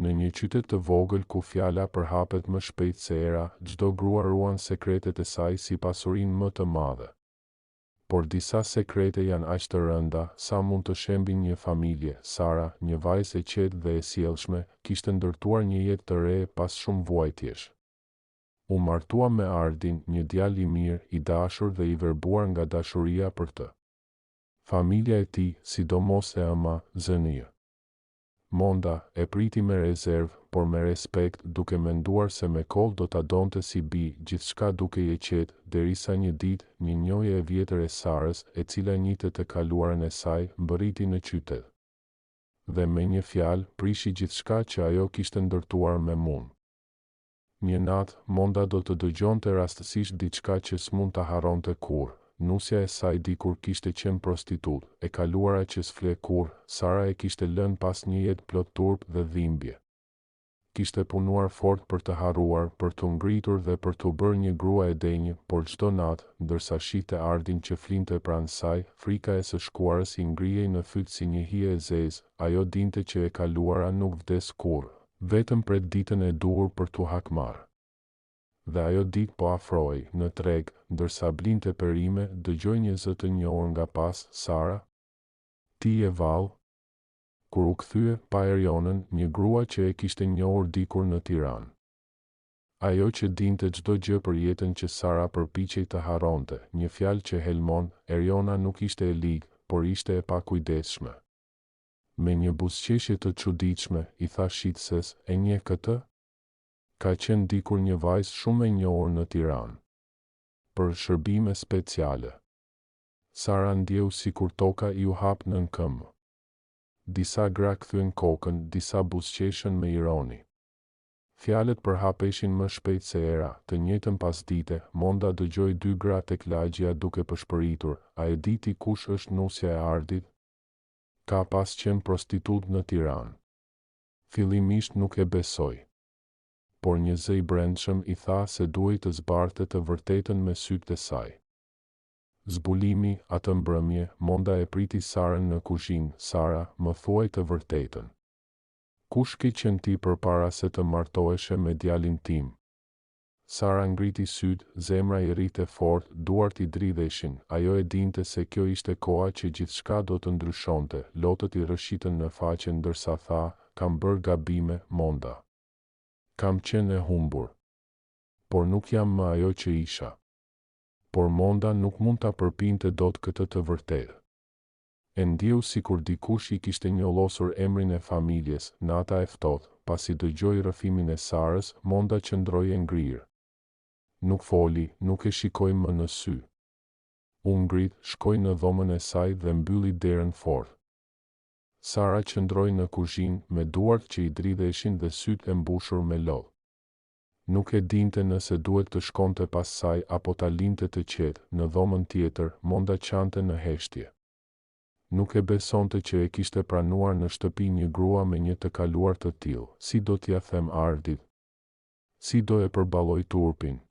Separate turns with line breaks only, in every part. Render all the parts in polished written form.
Në një qytet të vogël ku fjala përhapet më shpejt se era, çdo grua ruan sekretet e saj si pasurinë më të madhe. Por disa sekrete janë aq të rënda sa mund të shembin një familje. Sara, një vajzë e qetë dhe e sjellshme, kishte ndërtuar një jetë të re pas shumë vuajtjesh. U martua me Ardin, një djalë i mirë, i dashur dhe i verbuar nga dashuria për të. Familja e tij, sidomos e ama, zënia. Monda e priti me rezervë, por me respekt, duke menduar se me kohë do ta donte si bi, gjithçka duke i qetë, derisa një ditë, një njohje e vjetër e Sarës, e cila njihte të kaluarën e saj, mbërriti në qytet. Dhe me një fjalë, prishi gjithçka që ajo kishte ndërtuar me mund. Një natë, Monda do të dëgjonte rastësisht diçka që s'mund ta harronte kurrë. Nusja e saj dikur kishte qenë prostitut, e kaluara që s'fle kurrë, Sara e kishte lënë pas një jetë plot turp dhe dhimbje. Kishte punuar fort për të harruar, për të ngritur dhe për të bërë një grua e denjë, por çdo natë, ndërsa shihte Ardin që flinte pranë saj, frika e së shkuarës i ngrihej në fytyrë si një hije e zezë. Ajo dinte që e kaluara nuk vdes kurrë, vetëm pret ditën e duhur për t'u hakmarrë. Dhe ajo ditë po afrohej, në treg, ndërsa blinte perime, dëgjoi një zë të njohur nga pas. Sara? Ti je vallë? Kur u kthye, pa Erionën, një grua që e kishte njohur dikur në Tiranë. Ajo që dinte çdo gjë për jetën që Sara përpiqej të harronte, një fjalë që helmon, Eriona nuk ishte e ligë, por ishte e pakujdesshme. Me një buzëqeshje të çuditshme, i tha shitses, e njeh këtë? Ka qenë dikur një vajzë shumë e njohur në Tiranë. Për shërbime speciale. Sara ndjeu sikur toka i u hap nën këmbë. Disa gra kthyen kokën, disa buzëqeshen me ironi. Fjalët përhapeshin më shpejt se era. Të njëjtën pasdite, Monda dëgjoi dy gra tek lagja duke përshpëritur. A e di ti kush është nusja e Ardit? Ka pas qenë prostitut në Tiranë. Fillimisht nuk e besoi. Por një zë i brendshëm i tha se duhej të zbarte të vërtetën me sytë e saj. Zbulimi, atë mbrëmje, Monda e priti Sarën në kuzhinë. Sara, më thuaj të vërtetën. Kush ke qenë ti përpara se të martoheshe me djalin tim? Sara ngriti sytë, zemra i rrite fort, duart i dridheshin. Ajo e dinte se kjo ishte koha që gjithçka do të ndryshonte. Lotët i rrëshitën në faqe ndërsa tha, kam bërë gabime, Monda. Kam qenë e humbur. Por nuk jam më ajo që isha. Por Monda nuk mund ta përpinte dot këtë të vërtetë. E ndjeu sikur dikush i kishte njollosur emrin e familjes. Nata e ftohtë, pasi dëgjoi rrëfimin e Sarës, Monda qëndroi e ngrirë. Nuk foli, nuk e shikoi më në sy. U ngrit, shkoi në dhomën e saj dhe mbylli derën fort. Sara qëndroi në kuzhinë, me duart që i dridheshin dhe sytë e mbushur me lodh. Nuk e dinte nëse duhet të shkonte pas saj apo ta linte të qetë. Në dhomën tjetër, Monda qante në heshtje. Nuk e besonte që e kishte pranuar në shtëpi një grua me një të kaluar të tillë. Si do t'ia them Ardit? Si do e përballoj turpin?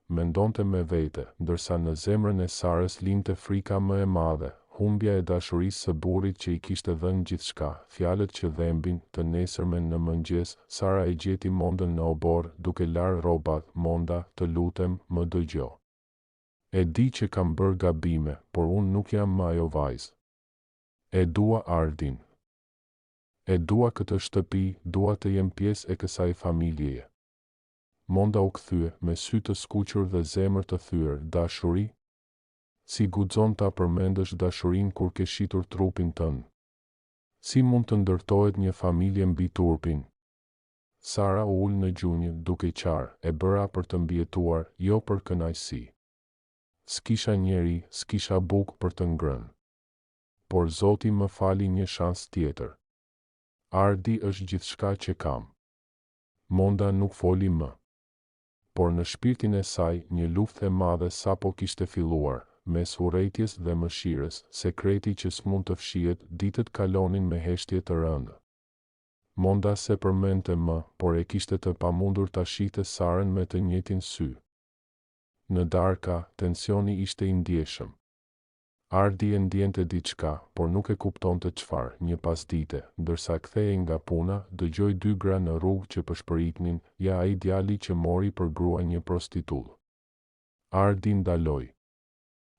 Mendonte me vete, ndërsa në zemrën e Sarës linte frika më e madhe, humbja e dashurisë së burrit që i kishte dhënë gjithçka. Fjalët që dhembin, të nesërmen në mëngjes, Sara e gjeti Mondën në obor, duke larë rrobat. Monda, të lutem, më dëgjo. E di që kam bërë gabime, por unë nuk jam më ajo vajzë. E dua Ardin. E dua këtë shtëpi, dua të jem pjesë e kësaj familjeje. Monda u kthye, me sy të skuqur dhe zemër të thyer. Dashuri? Si guxon ta përmendësh dashurinë kur ke shitur trupin tënd? Si mund të ndërtohet një familje mbi turpin? Sara u ul në gjunjë, duke qarë, e bëra për të mbijetuar, jo për kënaqësi. S'kisha njeri, s'kisha bukë për të ngrënë. Por Zoti më fali një shans tjetër. Ardi është gjithçka që kam. Monda nuk foli më. Por në shpirtin e saj, një luftë e madhe sapo kishte filluar, mes urrejtjes dhe mëshirës, sekreti që s'mund të fshihet. Ditët kalonin me heshtje të rëndë. Monda se përmendte më, por e kishte të pamundur ta shihte Sarën me të njëjtin sy. Në darka, tensioni ishte i ndjeshëm. Ardi e ndjente diçka, por nuk e kuptonte çfarë. Një pasdite, ndërsa kthehej nga puna, dëgjoi 2 gra në rrugë që përshpëritnin, ja ai djali që mori për grua një prostitutë. Ardi ndaloi.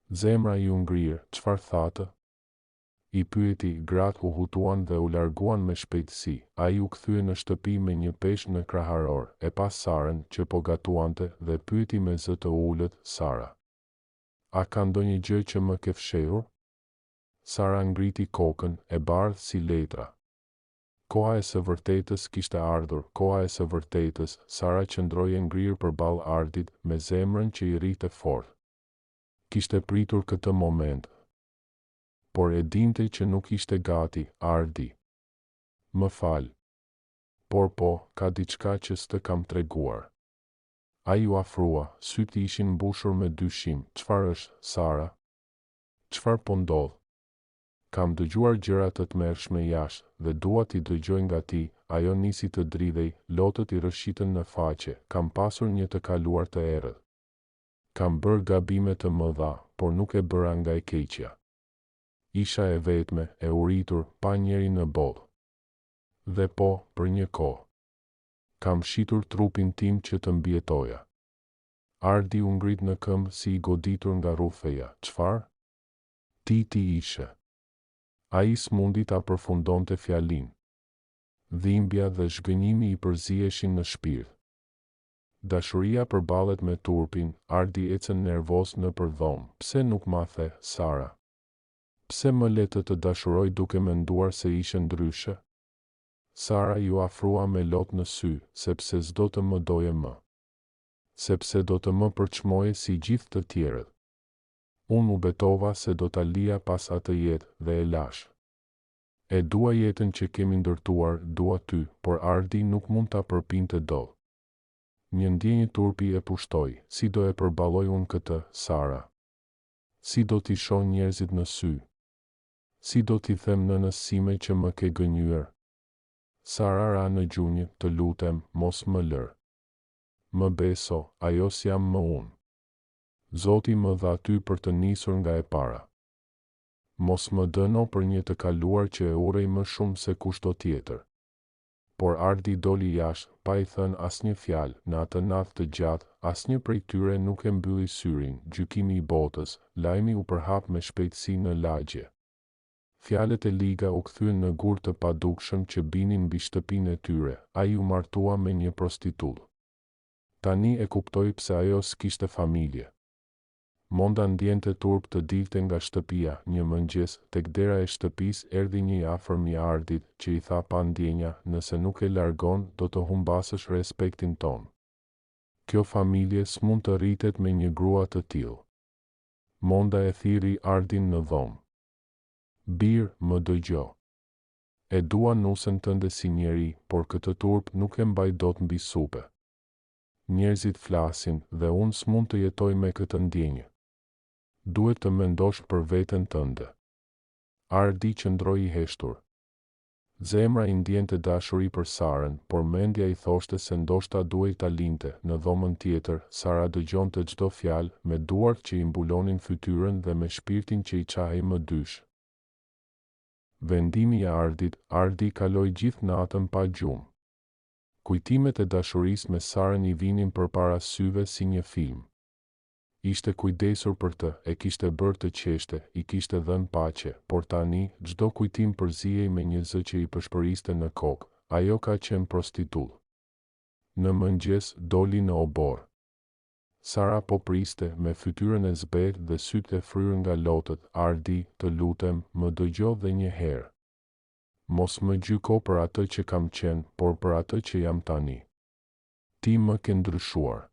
Zemra i u ngrirë, çfarë thatë? I pyeti, gratë u hutuan dhe u larguan me shpejtësi. Ai u kthye në shtëpi me një peshë në kraharor, e pa Sarën që po gatuante dhe pyeti me zë të ulët, Sara. A ka ndonjë gjë që më ke fshehur? Sara ngriti kokën, e bardhë si letra. Koha e së vërtetës kishte ardhur, koha e së vërtetës. Sara qëndroi e ngrirë përballë Ardit, me zemrën që i rrite fort. Kishte pritur këtë moment, por e dinte që nuk ishte gati. Ardi. Më fal. Por po, ka diçka që s'të kam treguar. Ai u afrua, sytë ishin mbushur me dyshim. Çfarë është, Sara? Çfarë po ndodh? Kam dëgjuar gjëra të tmerrshme jashtë dhe dua t'i dëgjoj nga ti. Ajo nisi të dridhej, lotët i rëshitën në faqe. Kam pasur një të kaluar të errët. Kam bërë gabime të mëdha, por nuk e bëra nga e keqja. Isha e vetme, e uritur, pa njeri në botë. Dhe po, për një kohë. Kam shitur trupin tim që të mbjetoja. Ardi u ngrit në këmbë si i goditur nga rrufeja. Çfarë? Ti ishe. Ai s'mundi ta përfundonte fjalin. Dhimbja dhe zhgënjimi i përziheshin në shpirt. Dashuria përballet me turpin. Ardi ecën nervoz nëpër dhomë. Pse nuk ma the, Sara? Pse më le të dashuroj duke menduar se ishe ndryshe? Sara ju afrua me lot në sy, sepse s'do të më doje më. Sepse do të më përçmoje si gjithë të tjerët. Unë u betova se do ta lija pas atë jetë dhe e lash. E dua jetën që kemi ndërtuar, dua ty, por Ardi nuk mund ta përpinte dot. Një ndjenjë turpi e pushtoi. Si do e përballoj unë këtë, Sara? Si do t'i shoh njerëzit në sy? Si do t'i them nënës sime që më ke gënjur? Sara ra në gjunjë, të lutem, mos më lër. Më beso, ajo s'jam më unë. Zoti më dha ty për të nisur nga e para. Mos më dëno për një të kaluar që e urrej më shumë se kushdo tjetër. Por Ardi doli jashtë, pa i thënë asnjë fjalë. Në atë natë të gjatë, asnjë prej tyre nuk e mbylli syrin. Gjykimi i botës, lajmi u përhap me shpejtësi në lagje. Fjalët e liga u kthyen në gur të padukshëm që binin mbi shtëpinë e tyre. Ai u martua me një prostitutë. Tani e kuptoi pse ajo s'kishte familje. Monda ndjente turp të dilte nga shtëpia. Një mëngjes, tek dera e shtëpisë erdhi një i afërm i Ardit, që i tha pa ndjenja, nëse nuk e largon, do të humbasësh respektin ton. Kjo familje s'mund të rritet me një grua të tillë. Monda e thirri Ardin në dhomë. Bir, më dëgjo. E dua nusën tënde si njeri, por këtë turp nuk e mbaj dot mbi supe. Njerëzit flasin dhe unë s'mund të jetoj me këtë ndjenjë. Duhet të mendosh për veten tënde. Ardi qëndroi i heshtur. Zemra i ndjente dashuri për Sarën, por mendja i thoshte se ndoshta duhej ta linte. Në dhomën tjetër, Sara dëgjonte çdo fjalë, me duart që i mbulonin fytyrën dhe me shpirtin që i çahej më dysh. Vendimi i Ardit, Ardi kaloi gjithë natën pa gjumë. Kujtimet e dashurisë me Sarën i vinin përpara syve si një film. Ishte kujdesur për të, e kishte bërë të qeshte, i kishte dhënë paqe, por tani, çdo kujtim përzihej me një zë që i përshpëriste në kokë. Ajo ka qenë prostitutë. Në mëngjes doli në obor. Sara po priste, me fytyrën e zbehtë dhe sytë e fryrë nga lotët. Ardi, të lutem, më dëgjo dhe një herë. Mos më gjyko për atë që kam qenë, por për atë që jam tani. Ti më ke ndryshuar.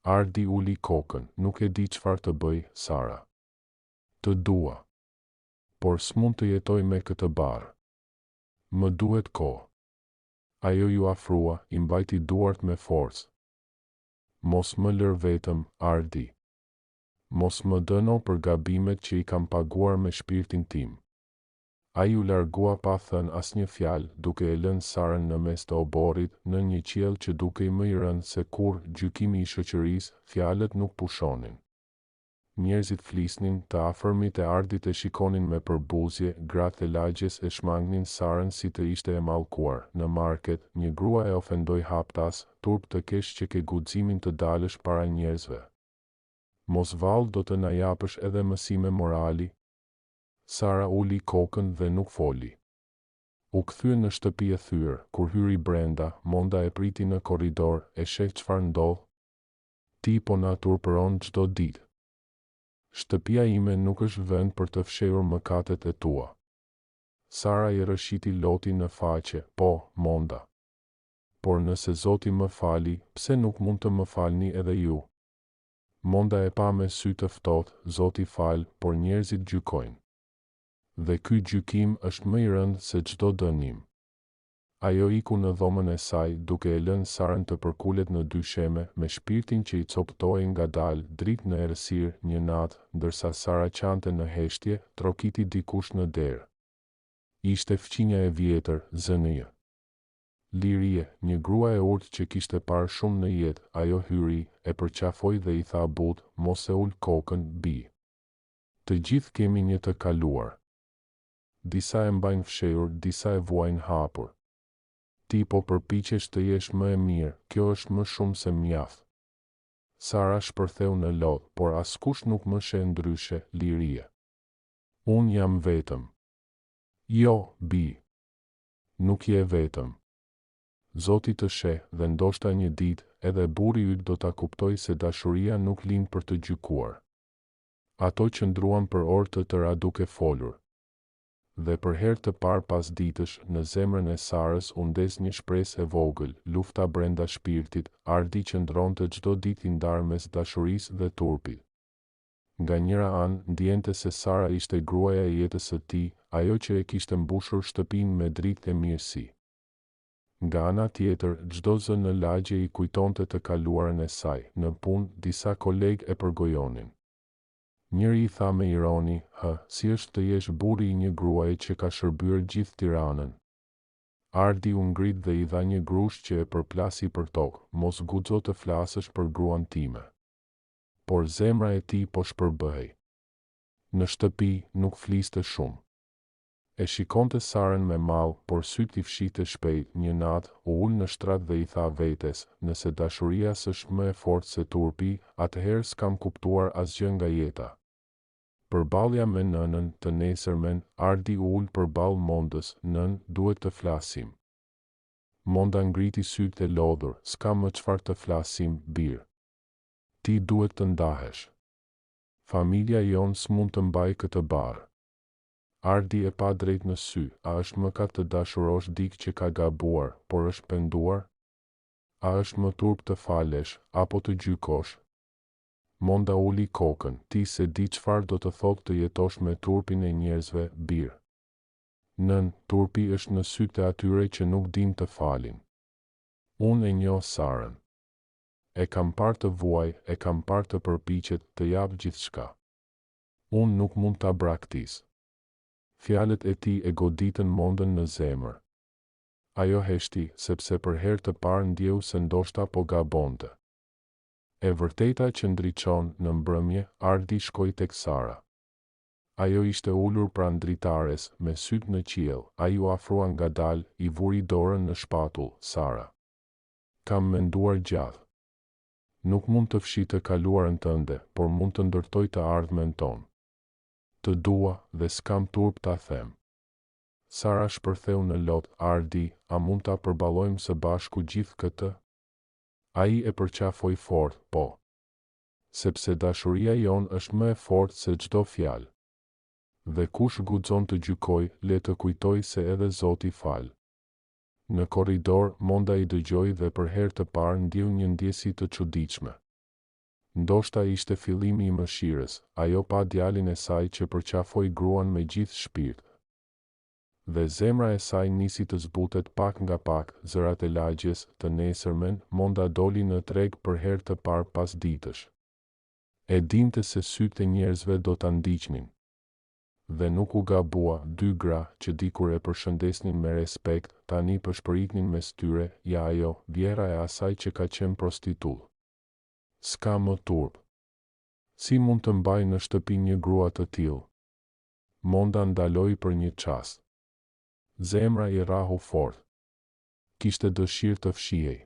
Ardi uli kokën, nuk e di çfarë të bëj, Sara. Të dua. Por s'mund të jetoj me këtë barë. Më duhet kohë. Ajo ju afrua, i mbajti duart me forcë. Mos më lër vetëm, Ardi. Mos më dëno për gabimet që i kam paguar me shpirtin tim. Ai u largua pa thënë asnjë fjalë, duke e lënë Sarën në mes të oborrit, në një qiell që dukej më i rënd se kur. Gjykimi i shoqërisë, fjalët nuk pushonin. Njerëzit flisnin, të afërmit e Ardit e shikonin me përbuzje, gratë e lagjes e shmangnin Sarën si të ishte e mallkuar. Në market, një grua e ofendoi haptas, turp të kesh që ke guximin të dalësh para njerëzve. Mos vallë do të na japësh edhe mësime morali? Sara uli kokën dhe nuk foli. U kthye në shtëpi e thyer, kur hyri brenda, Monda e priti në korridor, e sheh çfarë ndodh. Ti po na turpëron çdo ditë. Shtëpia ime nuk është vend për të fshehur mëkatet e tua. Sara i rëshiti Loti në faqe, po, Monda. Por nëse Zoti më fali, pse nuk mund të më falni edhe ju? Monda e pa me sy të ftohtë, Zoti fal, por njerëzit gjykojnë. Dhe ky gjykim është më i rëndë se çdo dënim. Ajo iku në dhomën e saj, duke e lënë Sarën të përkulet në dysheme, me shpirtin që i coptohej ngadalë dritë në errësirë një natë, ndërsa Sara qante në heshtje, trokiti dikush në derë. Ishte fqinja e vjetër, Zënëja. Lirie, një grua e urtë që kishte parë shumë në jetë, ajo hyri, e përqafoi dhe i tha but, mos e ul kokën, bi. Të gjithë kemi një të kaluar. Disa e mbajnë fshehur, disa e vuajnë hapur. Ti po përpiqesh të jesh më e mirë, kjo është më shumë se mjaft. Sara shpërtheu në lodh, por askush nuk më sheh ndryshe, Lirie. Unë jam vetëm. Jo, bi. Nuk je vetëm. Zoti të sheh, dhe ndoshta një ditë, edhe burri yt do ta kuptoj se dashuria nuk lind për të gjykuar. Ato qëndruan për orë të tëra duke folur. Dhe për herë të parë pas ditësh, në zemrën e Sarës u ndes një shpresë e vogël, lufta brenda shpirtit, Ardi qëndronte çdo ditë i ndarë mes dashurisë dhe turpit. Nga njëra anë, ndjente se Sara ishte gruaja e jetës së tij, ajo që e kishte mbushur shtëpinë me dritë e mirësi. Nga ana tjetër, çdo zë në lagje i kujtonte të kaluarën e saj. Në punë, disa kolegë e përgojonin. Njëri i tha me ironi, si është të jesh burri i një gruaje që ka shërbyer gjithë Tiranën. Ardi u ngrit dhe i dha një grush që e përplasi për tokë, mos guxo të flasësh për gruan time. Por zemra e tij po shpërbëhej. Në shtëpi nuk fliste shumë. E shikonte Sarën me mall, por syt i fshite shpejt. Një natë u ul në shtrat dhe i tha vetes, nëse dashuria s'është më e fortë se turpi, atëherë s'kam kuptuar asgjë nga jeta. Përballja me nënën, të nesërmen, Ardi u ul përballë Mondës, nën, duhet të flasim. Monda ngriti sytë e lodhur, s'kam më çfarë të flasim, bir. Ti duhet të ndahesh. Familja jonë s'mund të mbaj këtë barë. Ardi e pa drejt në sy, a është mëkat të dashurosh dikë që ka gabuar, por është penduar? A është më turp të falesh, apo të gjykosh? Monda uli kokën, ti se di çfarë do të thotë të jetosh me turpin e njerëzve, bir. Nën, turpi është në sytë e atyre që nuk din të falin. Unë e njoh Sarën. E kam parë të vuaj, e kam parë të përpiqet, të jap gjithçka. Unë nuk mund ta braktis. Fjalët e tij e goditën Mondën në zemër. Ajo heshti, sepse për herë të parë ndjeu se ndoshta po gabonte. E vërteta që ndriçon në mbrëmje, Ardi shkoi tek Sara. Ajo ishte ulur pranë dritares, me syt në qiell, ai u afrua ngadalë, i vuri dorën në shpatull, Sara. Kam menduar gjatë. Nuk mund të fshi të kaluarën tënde, por mund të ndërtoj të ardhmen tonë. Të dua dhe s'kam turp ta them. Sara shpërtheu në lot, Ardi, a mund ta përballojmë së bashku gjithë këtë? Ai e përqafoi fort, po. Sepse dashuria jonë është më e fortë se çdo fjalë. Dhe kush guxon të gjykoj, le të kujtoj se edhe Zoti fal. Në korridor, Monda i dëgjoi dhe për herë të parë ndjeu një ndjesi të çuditshme. Ndoshta ishte fillimi i mëshirës, ajo pa djalin e saj që përqafoi gruan me gjithë shpirt. Dhe zemra e saj nisi të zbutet pak nga pak, zërat e lagjes, të nesërmen, Monda doli në treg për herë të parë pas ditësh. E dinte se sytë e njerëzve do ta ndiqnin. Dhe nuk u gabua, dy gra, që dikur e përshëndesnin me respekt, tani përshpëriknin mes tyre, ja ajo, vjera e asaj që ka qenë prostitut. S'ka më turp. Si mund të mbaj në shtëpi një grua të tillë? Monda ndaloi për një çast. Zemra i rahu fort. Kishte dëshirë të fshihej.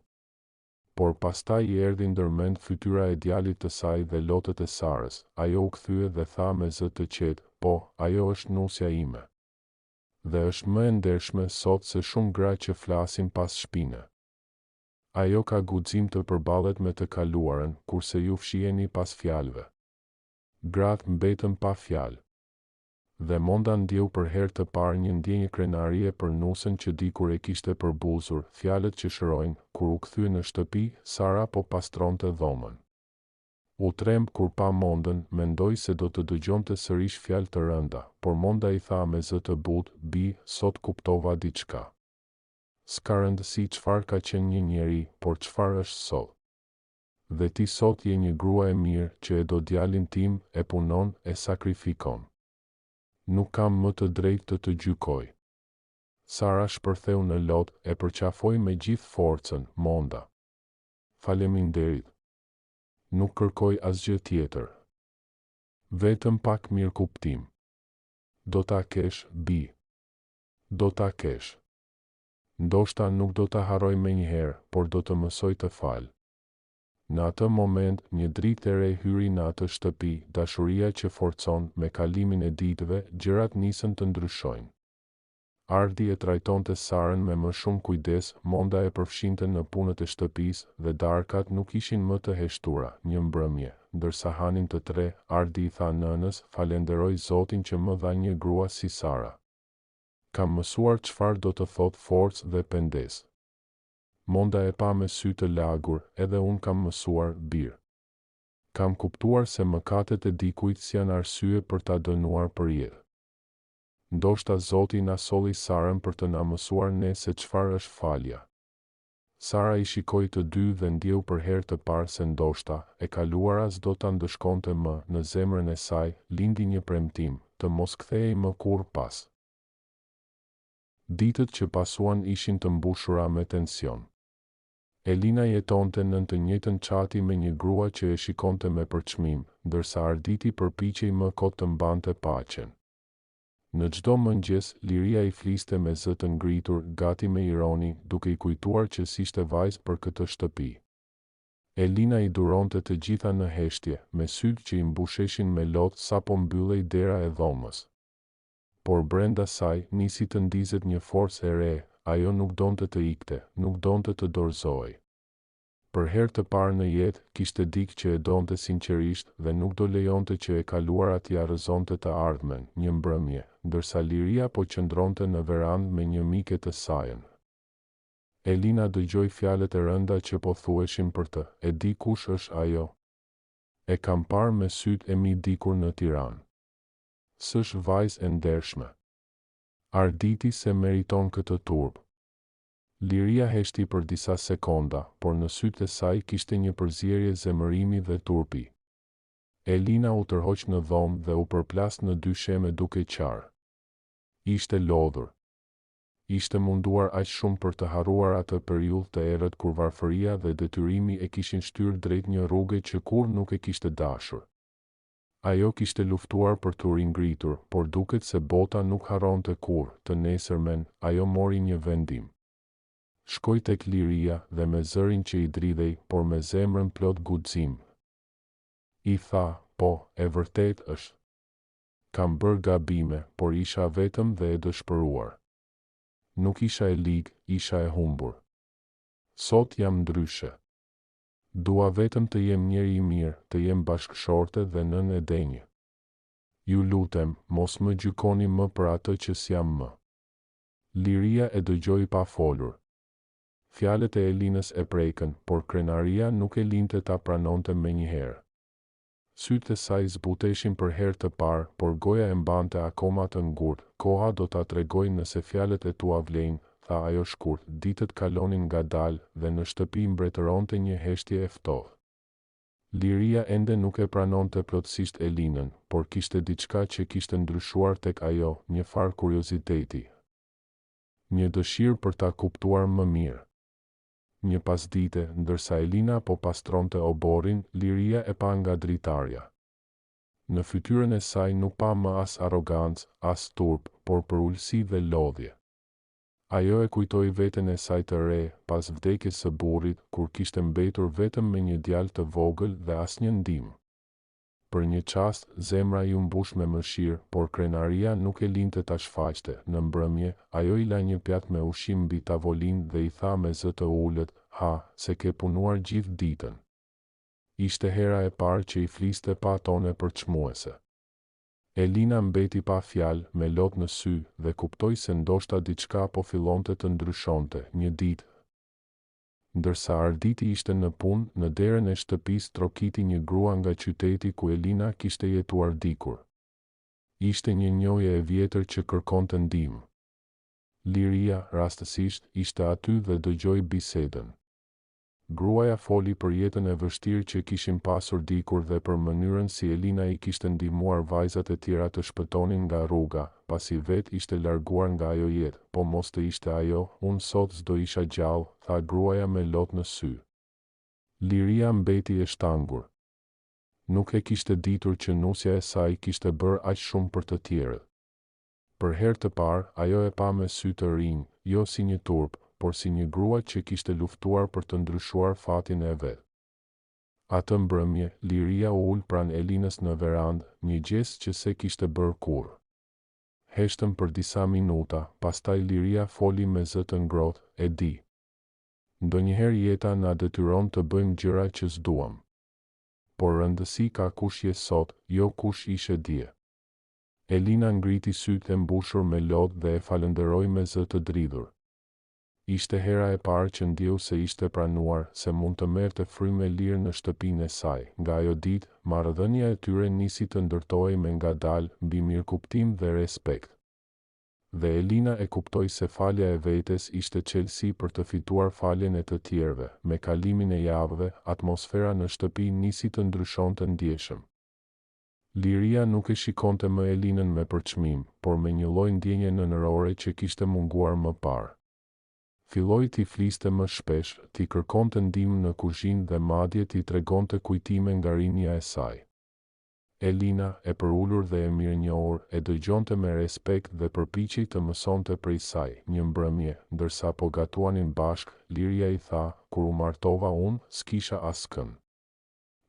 Por pastaj i erdhi ndërmend fytyra e djalit të saj dhe lotët e Sarës. Ajo u kthye dhe tha me zë të qetë, po, ajo është nusja ime. Dhe është më e ndershme sot se shumë gra që flasin pas shpine. Ajo ka guxim të përballet me të kaluarën, kurse ju fshiheni pas fjalëve. Gratë mbetën pa fjalë. Dhe Monda ndjeu për herë të parë një ndjenjë krenarie për nusën që dikur e kishte përbuzur, fjalët që shërojnë. Kur u kthye në shtëpi, Sara po pastronte dhomën. U tremb kur pa Mondën, mendoi se do të dëgjonte sërish fjalë të rënda, por Monda i tha me zë të butë, "Bi, sot kuptova diçka. S'ka rëndësi çfarë ka qenë një njeri, por çfarë është sot. Dhe ti sot je një grua e mirë që e do djalin tim, e punon, e sakrifikon. Nuk kam më të drejtë të të gjykoj." Sara shpërtheu në lot, e përqafoi me gjithë forcën, "Monda. Faleminderit. Nuk kërkoj asgjë tjetër. Vetëm pak mirëkuptim. Do ta kesh, Bi. Do ta kesh. Ndoshta nuk do ta harroj menjëherë, por do të mësoj të fal." Në atë moment, një dritë e re hyri në atë shtëpi, dashuria që forcon, me kalimin e ditëve, gjërat nisën të ndryshojnë. Ardi e trajtonte Sarën me më shumë kujdes, Monda e përfshinte në punët e shtëpisë dhe darkat nuk ishin më të heshtura. Një mbrëmje, ndërsa hanin të tre, Ardi i tha nënës, "Falenderoj Zotin që më dha një grua si Sara. Kam mësuar çfarë do të thotë forcë dhe pendes." Monda e pa me sy të lagur, "Edhe unë kam mësuar, birë. Kam kuptuar se mëkatet e dikujt s'janë arsye për ta dënuar për jetë. Ndoshta Zoti na solli Sarën për të na mësuar ne se çfarë është falja." Sara i shikoi të dy dhe ndjeu për herë të parë se ndoshta e kaluara s'do ta ndëshkonte më. Në zemrën e saj lindi një premtim, të mos kthehej më kurrë pas. Ditët që pasuan ishin të mbushura me tension. Elina jetonte në të njëjtën çati me një grua që e shikonte me përçmim, ndërsa Arditi përpiqej më kot të mbante paqen. Në çdo mëngjes, Liria i fliste me zë të ngritur, gati me ironi, duke i kujtuar që s'ishte vajzë për këtë shtëpi. Elina i duronte të gjitha në heshtje, me sytë që i mbusheshin me lotë sapo mbyllej dera e dhomës. Por brenda saj nisi të ndizet një forcë e re. Ajo nuk donte të ikte, nuk donte të dorëzohej. Për herë të parë në jetë, kishte dikë që e donte sinqerisht dhe nuk do lejonte që e kaluara t'i arrëzonte të ardhmen. Një mbrëmje, ndërsa Liria po qëndronte në verandë me një mike të sajën. Elina dëgjoi fjalët e rënda që po thuheshin për të, "E di kush është ajo? E kam parë me sytë e mi dikur në Tiranë. S'është vajzë e ndershme. Arditi se meriton këtë turp." Liria heshti për disa sekonda, por në sytë e saj kishte një përzierje zemërimi dhe turpi. Elina u tërhoq në dhomë dhe u përplas në dy sheme duke qarë. Ishte lodhur. Ishte munduar aq shumë për të harruar atë periudhë të errët kur varfëria dhe detyrimi e kishin shtyrë drejt një rruge që kurrë nuk e kishte dashur. Ajo kishte luftuar për t'u ringritur, por duket se bota nuk harronte kurrë. Të nesërmen, ajo mori një vendim. Shkoi tek Liria dhe me zërin që i dridhej, por me zemrën plot guxim, i tha, "Po, e vërtet është. Kam bërë gabime, por isha vetëm dhe e dëshpëruar. Nuk isha e ligë, isha e humbur. Sot jam ndryshe. Dua vetëm të jem njeri i mirë, të jem bashkëshorte dhe nën e denjë. Ju lutem, mos më gjykoni më për atë që s'jam më." Liria e dëgjoi pa folur. Fjalët e Elinës e prekën, por krenaria nuk e linte ta pranonte menjëherë. Sytë e saj zbuteshin për herë të parë, por goja e mbante akoma të ngurtë. "Koha do ta tregoj nëse fjalët e tua vlejnë," tha ajo shkurt. Ditët kalonin ngadalë dhe në shtëpi mbretëronte një heshtje e ftohtë. Liria ende nuk e pranonte plotësisht Elinën, por kishte diçka që kishte ndryshuar tek ajo, një farë kurioziteti. Një dëshirë për ta kuptuar më mirë. Një pasdite, ndërsa Elina po pastronte oborrin, Liria e pa nga dritarja. Në fytyrën e saj nuk pa më as arrogancë, as turp, por për ulësi dhe lodhje. Ajo e kujtoi veten e saj të re, pas vdekjes së burrit, kur kishte mbetur vetëm me një djalë të vogël dhe asnjë ndihmë. Për një çast, zemra i u mbush me mëshirë, por krenaria nuk e linte ta shfaqte. Në mbrëmje, ajo i la një pjatë me ushqim mbi tavolinë dhe i tha me zë të ulët, "Ha, se ke punuar gjithë ditën." Ishte hera e parë që i fliste pa tone për çmuese. Elina mbeti pa fjalë, me lot në sy, dhe kuptoi se ndoshta diçka po fillonte të ndryshonte. Një ditë, ndërsa Arditi ishte në punë, në derën e shtëpisë trokiti një grua nga qyteti ku Elina kishte jetuar dikur. Ishte një njohje e vjetër që kërkonte ndihmë. Liria, rastësisht, ishte aty dhe dëgjoi bisedën. Gruaja foli për jetën e vështirë që kishin pasur dikur dhe për mënyrën si Elina i kishte ndihmuar vajzat e tjera të shpëtonin nga rruga, pasi vet ishte larguar nga ajo jetë. Po mos të ishte ajo, unë sot s'do isha gjallë, tha gruaja me lot në sy. Liria mbeti e shtangur. Nuk e kishte ditur që nusja e saj kishte bërë aq shumë për të tjerët. Për herë të parë, ajo e pa me sy të rinj, jo si një turp, por si një grua që kishte luftuar për të ndryshuar fatin e vet. Atë mbrëmje, Liria u ul pranë Elinës në verandë, një gest që se kishte bërë kurrë. Heshtëm për disa minuta, pastaj Liria foli me zë të ngrohtë, "E di. Ndonjëherë jeta na detyron të bëjmë gjëra që s'duam. Por rëndësi ka kush je sot, jo kush ishe dje." Elina ngriti sytë e mbushur me lodhë dhe e falenderoi me zë të dridhur. Ishte hera e parë që ndjeu se ishte pranuar, se mund të merrte frymë lirë në shtëpinë e saj. Nga ajo ditë, marrëdhënia e tyre nisi të ndërtohej me ngadalë, mbi mirëkuptim dhe respekt. Dhe Elina e kuptoi se falja e vetes ishte çelësi për të fituar faljen e të tjerëve. Me kalimin e javëve, atmosfera në shtëpi nisi të ndryshonte ndjeshëm. Liria nuk e shikonte më Elinën me përçmim, por me një lloj ndjenje nënërore që kishte munguar më parë. Filloi t'i fliste më shpesh, t'i kërkonte ndihmë në kuzhinë dhe madje t'i tregonte kujtime nga rinia e saj. Elina, e përulur dhe e mirënjohur, e dëgjonte me respekt dhe përpiqej të mësonte prej saj. Një mbrëmje, ndërsa po gatuanin bashk, Liria i tha, "Kur u martova unë, s'kisha askën.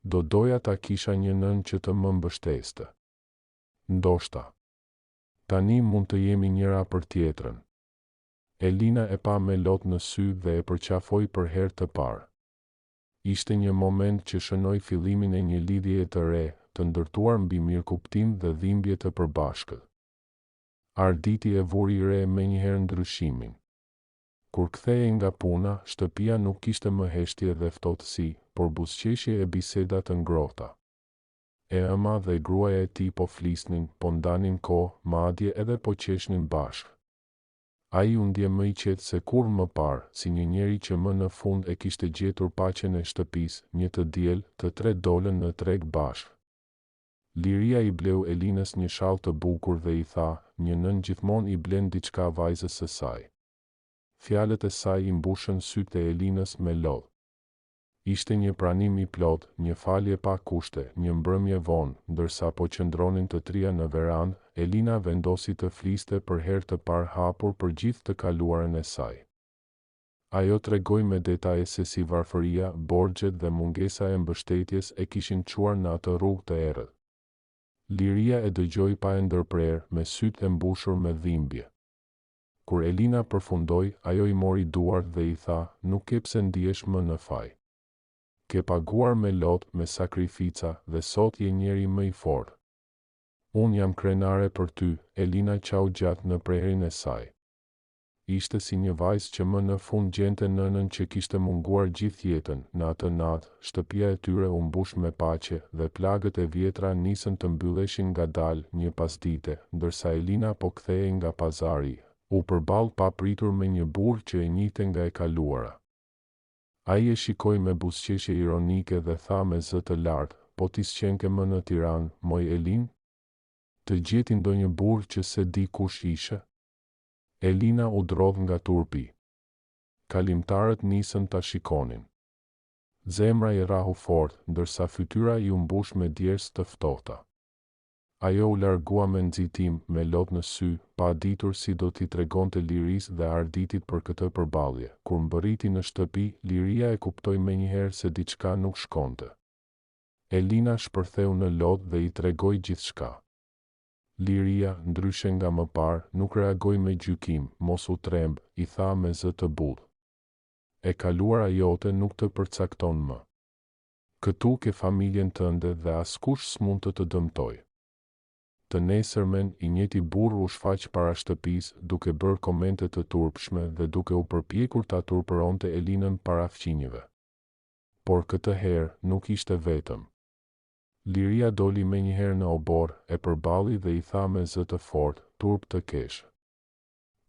Do doja ta kisha një nën që të më mbështeste. Ndoshta tani mund të jemi njëra për tjetrën." Elina e pa me lot në sy dhe e përqafoi për herë të parë. Ishte një moment që shënoi fillimin e një lidhjeje të re, të ndërtuar mbi mirëkuptim dhe dhimbje të përbashkët. Arditi e vuri re menjëherë ndryshimin. Kur kthehej nga puna, shtëpia nuk kishte më heshtje dhe ftohtësi, por buzëqeshje e biseda të ngrohta. E ëma dhe gruaja e tij po flisnin, po ndanin kohë, madje edhe po qeshnin bashkë. Ai u ndje më i qetë se kur më parë, si një njeri që më në fund e kishte gjetur paqen e shtëpisë. Një të diel, të tre dolën në treg bashkë. Liria i bleu Elinës një shall të bukur dhe i tha, "Një nën gjithmonë i blen diçka vajzës së saj." Fjalët e saj i mbushën sytë e Elinës me lodhë. Ishte një pranim i plot, një falje pa kushte. Një mbrëmje vonë, ndërsa po qëndronin të trija në verandë, Elina vendosi të fliste për herë të parë hapur për gjithë të kaluarën e saj. Ajo tregoi me detaje se si varfëria, borxhet dhe mungesa e mbështetjes e kishin çuar në atë rrugë të errët. Liria e dëgjoi pa e ndërprerë, me sytë e mbushur me dhimbje. Kur Elina përfundoi, ajo i mori duart dhe i tha, "Nuk ke pse ndihesh më në faj. Ke paguar me lot, me sakrifica, dhe sot je njeri më i fortë. Unë jam krenare për ty." Elina qau gjatë në preherin e saj. Ishte si një vajzë që më në fund gjente nënën që kishte munguar gjithë jetën. Në atë natë, shtëpia e tyre u mbush me paqe dhe plagët e vjetra nisën të mbylleshin ngadalë. Një pasdite, ndërsa Elina po kthehej nga pazari, u përball pa pritur me një burr që e njihte nga e kaluara. Ai e shikoi me buzëqeshje ironike dhe tha me zë të lartë, "Po ti s'qenke më në Tiranë, moj Elin? Të gjeti ndonjë burr që se di kush ishe?" Elina u drodh nga turpi. Kalimtarët nisën ta shikonin. Zemra i rahu fort, ndërsa fytyra i u mbush me djersë të ftohta. Ajo u largua me nxitim, me lot në sy, pa ditur si do t'i tregonte Liris dhe Arditit për këtë përballje. Kur mbërriti në shtëpi, Liria e kuptoi menjëherë se diçka nuk shkonte. Elina shpërtheu në lot dhe i tregoi gjithçka. Liria, ndryshe nga më parë, nuk reagoi me gjykim, mos u tremb, i tha me zë të butë. E kaluara jote nuk të përcakton më. Këtu ke familjen tënde dhe askush s'mund të dëmtoj. Të nesërmen, i njëjti burr u shfaq para shtëpisë, duke bërë komente të turpshme dhe duke u përpjekur ta turpëronte Elinën para fqinjve. Por këtë herë nuk ishte vetëm. Liria doli menjëherë në obor, e përballi dhe i tha me zë të fortë, turp të kesh.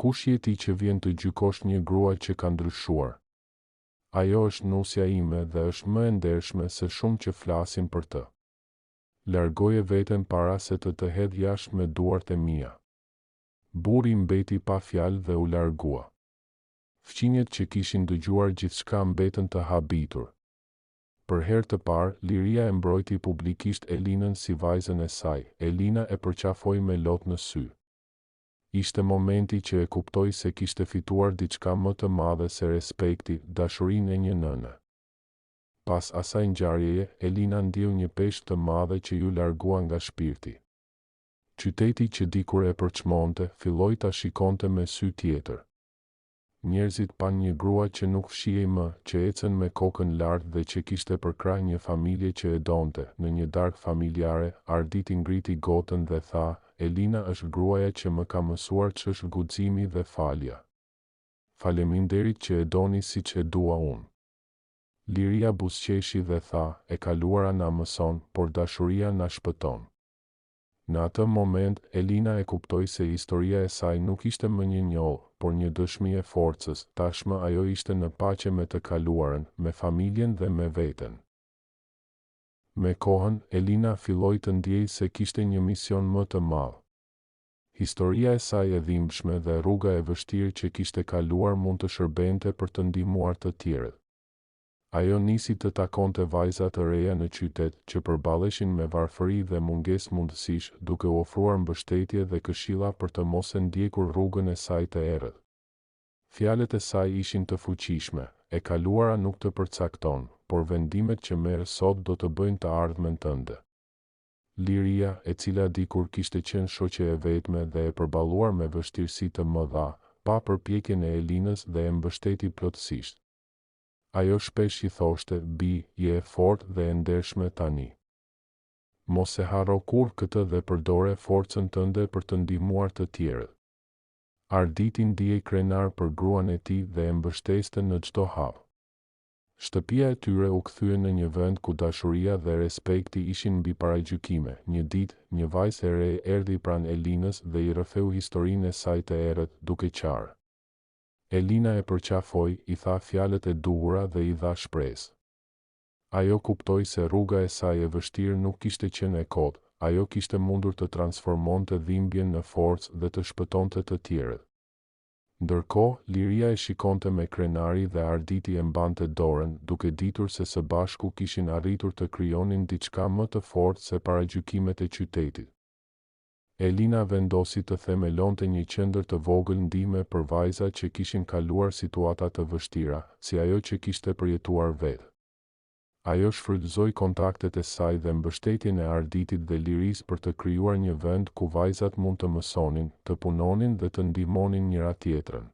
Kush je ti që vjen të gjykosh një grua që ka ndryshuar? Ajo është nusja ime dhe është më e ndershme se shumë që flasin për të. Largoje veten para se të hedh jashtë me duart e mia. Burri mbeti pa fjalë dhe u largua. Fqinjet që kishin dëgjuar gjithçka mbetën të habitur. Për herë të parë, Liria e mbrojti publikisht Elinën si vajzën e saj. Elina e përqafoi me lot në sy. Ishte momenti që e kuptoi se kishte fituar diçka më të madhe se respekti, dashurinë e një nëne. Pas asaj ngjarjeje, Elina ndjeu një peshë të madhe që ju largua nga shpirti. Qyteti që dikur e përçmonte, filloi ta shikonte me sy tjetër. Njerëzit pan një grua që nuk fshihej më, që ecën me kokën lart dhe që kishte për krah një familje që e donte. Në një darkë familjare, Arditi ngriti gotën dhe tha, Elina është gruaja që më ka mësuar ç'është guximi dhe falja. Faleminderit që e doni siç e dua unë. Liria buzëqeshi dhe tha, e kaluara na mëson, por dashuria na shpëton. Në atë moment, Elina e kuptoi se historia e saj nuk ishte më një njollë, por një dëshmi e forcës. Tashmë ajo ishte në paqe me të kaluarën, me familjen dhe me veten. Me kohën, Elina filloi të ndjejë se kishte një mision më të madh. Historia e saj e dhimbshme dhe rruga e vështirë që kishte kaluar mund të shërbente për të ndihmuar të tjerët. Ajo nisi të takonte vajza të reja në qytet që përballeshin me varfëri dhe mungesë mundësish, duke u ofruar mbështetje dhe këshilla për të mos e ndjekur rrugën e saj të errët. Fjalët e saj ishin të fuqishme, e kaluara nuk të përcakton, por vendimet që merr sot do të bëjnë të ardhmen tënde. Liria, e cila dikur kishte qenë shoqe e vetme dhe e përballuar me vështirësi të mëdha, pa përpjekjen e Elinës dhe e mbështeti plotësisht. Ajo shpesh i thoshte, bi, je e fortë dhe e ndershme tani. Mos e harro kur këtë dhe përdore forcën tënde për të ndihmuar të tjerët. Arditi ndihej krenar për gruan e tij dhe e mbështeste në çdo hap. Shtëpia e tyre u kthye në një vend ku dashuria dhe respekti ishin mbi paragjykime. Një ditë, një vajzë e re erdhi pranë Elinës dhe i rrëfeu historinë e saj të errët, duke qarë. Elina e përqafoi, i tha fjalët e duhura dhe i dha shpresë. Ajo kuptoi se rruga e saj e vështirë nuk kishte qenë e kotë, ajo kishte mundur të transformonte dhimbjen në forcë dhe të shpëtonte të tjerët. Ndërkohë, Liria e shikonte me krenari dhe Arditi e mbante dorën, duke ditur se së bashku kishin arritur të krijonin diçka më të fortë se paragjykimet e qytetit. Elina vendosi të themelonte një qendër të vogël ndihme për vajza që kishin kaluar situata të vështira, si ajo që kishte përjetuar vetë. Ajo shfrytëzoi kontaktet e saj dhe mbështetjen e Arditit dhe Liris për të krijuar një vend ku vajzat mund të mësonin, të punonin dhe të ndihmonin njëra tjetrën.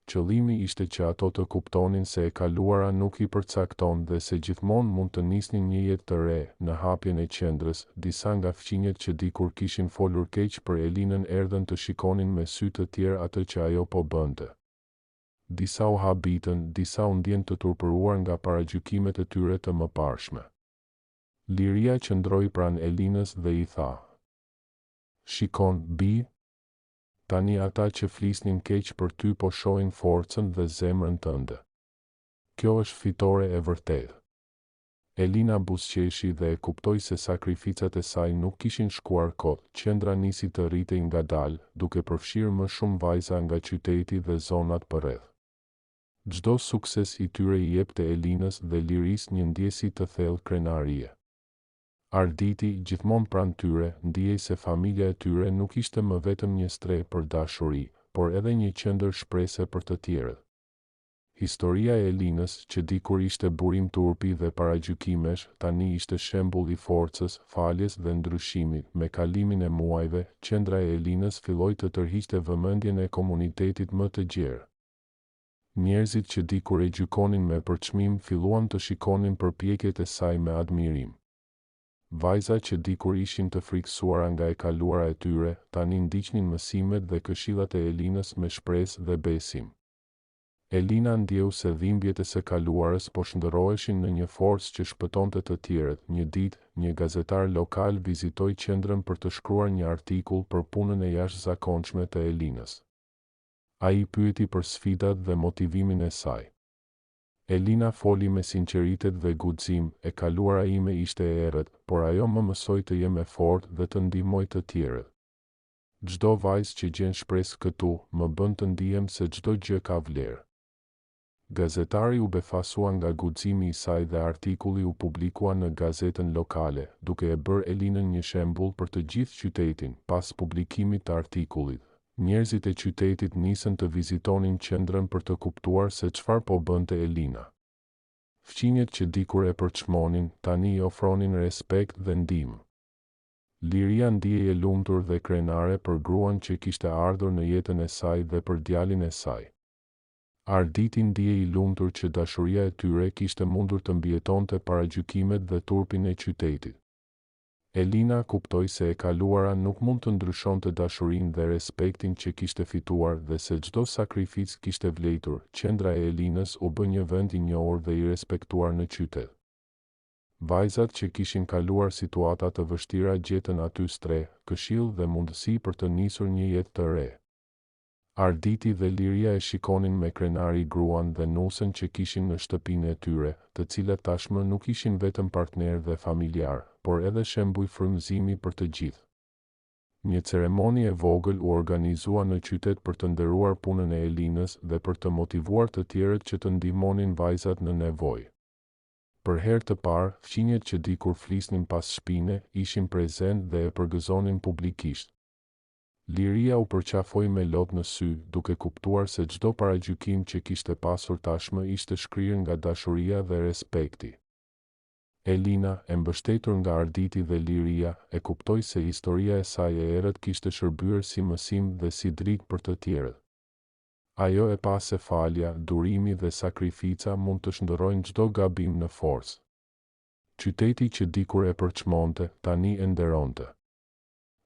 Qëllimi ishte që ato të kuptonin se e kaluara nuk i përcakton dhe se gjithmonë mund të nisnin një jetë të re. Në hapjen e qendrës, disa nga fqinjet që dikur kishin folur keq për Elinën erdhën të shikonin me sy të tjerë atë që ajo po bënte. Disa u habitën, disa u ndjen të turpëruar nga paragjykimet e tyre të mëparshme. Liria qëndroi pranë Elinës dhe i tha: "Shikon, bi, tani ata që flisnin keq për ty po shohin forcën dhe zemrën tënde. Kjo është fitore e vërtetë." Elina buzëqeshi dhe e kuptoi se sakrificat e saj nuk kishin shkuar kot. Qendra nisi të rritej ngadalë, duke përfshirë më shumë vajza nga qyteti dhe zonat përreth. Çdo sukses i tyre i jepte Elinës dhe Liris një ndjesi të thellë krenarie. Arditi, gjithmonë pranë tyre, ndjej se familja e tyre nuk ishte më vetëm një streh për dashuri, por edhe një qendër shprese për të tjerët. Historia e Elinës, që dikur ishte burim turpi dhe paragjykimesh, tani ishte shembull i forcës, faljes dhe ndryshimit. Me kalimin e muajve, qendra e Elinës filloi të tërhiqte vëmendjen e komunitetit më të gjerë. Njerëzit që dikur e gjykonin me përçmim filluan të shikonin përpjekjet e saj me admirim. Vajzat që dikur ishin të frikësuara nga e kaluara e tyre, tani ndiqnin mësimet dhe këshillat e Elinës me shpresë dhe besim. Elina ndjeu se dhimbjet e së kaluarës po shndërroheshin në një forcë që shpëtonte të tjerët. Një ditë, një gazetar lokal vizitoi qendrën për të shkruar një artikull për punën e jashtëzakonshme të Elinës. Ai pyeti për sfidat dhe motivimin e saj. Elina foli me sinqeritet dhe guxim, e kaluara ime ishte e errët, por ajo më mësoi të jem e fortë dhe të ndihmoj të tjerët. Çdo vajzë që gjen shpresë këtu, më bën të ndihem se çdo gjë ka vlerë. Gazetari u befasua nga guximi i saj dhe artikulli u publikua në gazetën lokale, duke e bërë Elinën një shembull për të gjithë qytetin. Pas publikimit të artikullit, njerëzit e qytetit nisën të vizitonin qendrën për të kuptuar se çfarë po bënte Elina. Fqinjet që dikur e përçmonin, tani i ofronin respekt dhe ndihmë. Liria ndjej e lumtur dhe krenare për gruan që kishte ardhur në jetën e saj dhe për djalin e saj. Arditi ndjej i lumtur që dashuria e tyre kishte mundur të mbijetonte paragjykimet dhe turpin e qytetit. Elina kuptoi se e kaluara nuk mund të ndryshonte dashurinë dhe respektin që kishte fituar dhe se çdo sakrificë kishte vlerëtur. Qendra e Elinës u bë një vend i njohur dhe i respektuar në qytet. Vajzat që kishin kaluar situata të vështira gjetën aty streh, këshill dhe mundësi për të nisur një jetë të re. Arditi dhe Liria e shikonin me krenari gruan dhe nusën që kishin në shtëpinë e tyre, të cilat tashmë nuk ishin vetëm partner dhe familjar, por edhe shembull frymëzimi për të gjithë. Një ceremoni e vogël u organizua në qytet për të nderuar punën e Elinës dhe për të motivuar të tjerët që të ndihmonin vajzat në nevojë. Për herë të parë, fqinjet që dikur flisnin pas shpine, ishin prezent dhe e përgëzonin publikisht. Liria u përqafoi me lot në sy, duke kuptuar se çdo paragjykim që kishte pasur tashmë ishte shkrirë nga dashuria dhe respekti. Elina, e mbështetur nga Arditi dhe Liria, e kuptoi se historia e saj e errët kishte shërbyer si mësim dhe si drik për të tjerët. Ajo e pa se falja, durimi dhe sakrifica mund të shndërrojnë çdo gabim në forcë. Qyteti që dikur e përçmonte, tani e nderonte.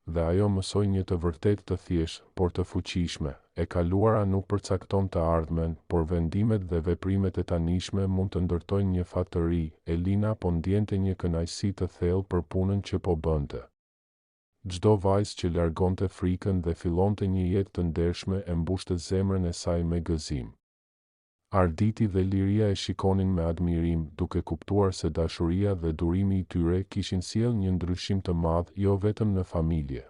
Dhe ajo mësoi një të vërtet të thjeshtë, por të fuqishme. E kaluara nuk përcakton të ardhmen, por vendimet dhe veprimet e tanishme mund të ndërtojnë një fat të ri. Elina po ndjente një kënaqësi të thellë për punën që po bënte. Çdo vajzë që largonte frikën dhe fillonte një jetë të ndershme e mbushte zemrën e saj me gëzim. Arditi dhe Liria e shikonin me admirim, duke kuptuar se dashuria dhe durimi i tyre kishin sjellë një ndryshim të madh jo vetëm në familje,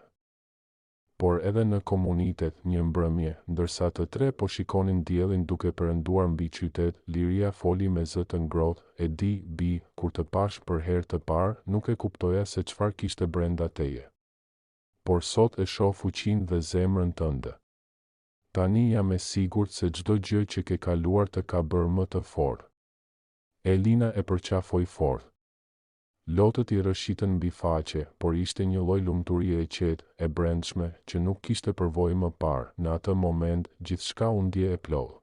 por edhe në komunitet. Një mbrëmje, ndërsa të tre po shikonin diellin duke perënduar mbi qytet, Liria foli me zë të ngrohtë: "E di, Bi, kur të pash për herë të parë, nuk e kuptoja se çfarë kishte brenda teje. Por sot e shoh fuqinë dhe zemrën tënde. Tani jam e sigurt se çdo gjë që ke kaluar të ka bërë më të fortë." Elina e përqafoi fort. Lotët i rrëshitën mbi faqe, por ishte një lloj lumturie e qetë, e brendshme, që nuk kishte përvojë më parë. Në atë moment, gjithçka u ndje e plotë.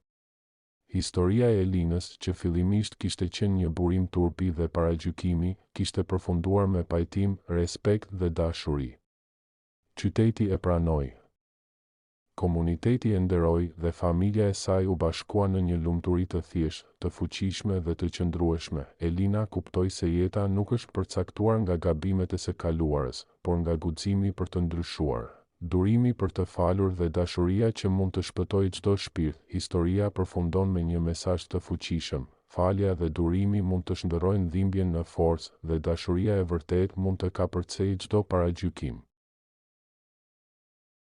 Historia e Elinës, që fillimisht kishte qenë një burim turpi dhe paragjykimi, kishte përfunduar me pajtim, respekt dhe dashuri. Qyteti e pranoi. Komuniteti e nderoi dhe familja e saj u bashkua në një lumturi të thjeshtë, të fuqishme dhe të qëndrueshme. Elina kuptoi se jeta nuk është përcaktuar nga gabimet e së kaluarës, por nga guximi për të ndryshuar, durimi për të falur dhe dashuria që mund të shpëtojë çdo shpirt. Historia përfundon me një mesazh të fuqishëm: falja dhe durimi mund të shndërrojnë dhimbjen në forcë dhe dashuria e vërtetë mund të kapërcejë çdo paragjykim.